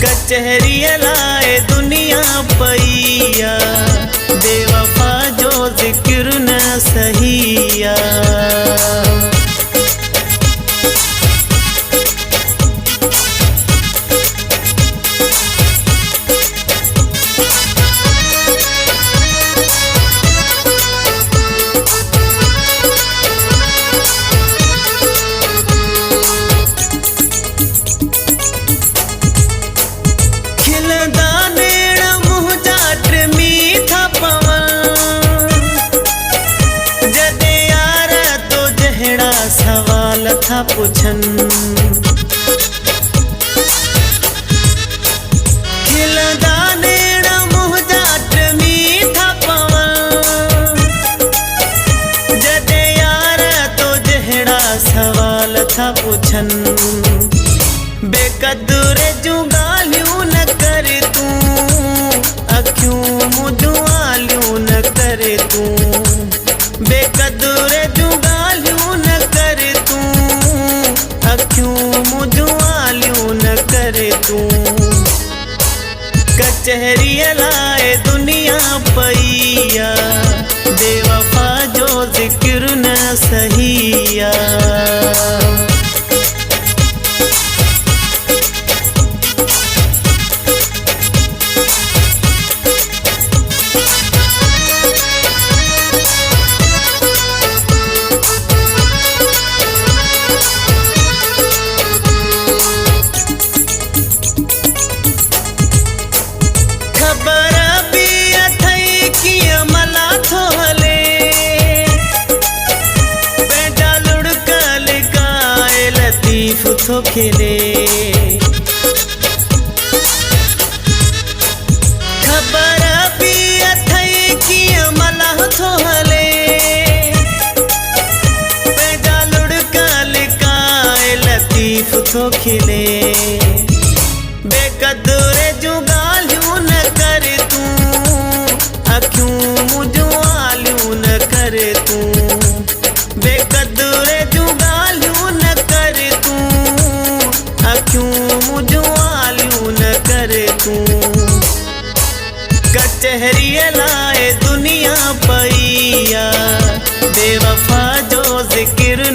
कचहरी लाए दुनिया पैया, बेवफा जो जिक्र न सहिया। सवाल था पुछन खिलदा नेड़ा मुँह जाट मीठा पवन, जदे यार तो जहड़ा सवाल था पुछन। बेकदूर जू गालियूं न कर तू, अखियूं मुदुआलियूं न कर तू। बेकदूर जू गालियूं न कर तू, अखियूं मुदुआलियूं न कर तू। कचहरी लाए दुनिया पैया, बेवफा जो जिक्र न सहिया। थो खेले खबर भी अथई कि मला थो हले, पैदा लुड़का लिकाए लतीफ थो खिले। बेकदूर जू गालियूं न कर तू, अखियूं मुदुआलियूं न कर तू। बेकदूर जू गालियूं न कर तू, अखियूं मुदुआलियूं न कर तू। कचहरी लाए दुनिया पैया, बेवफा जो जिक्र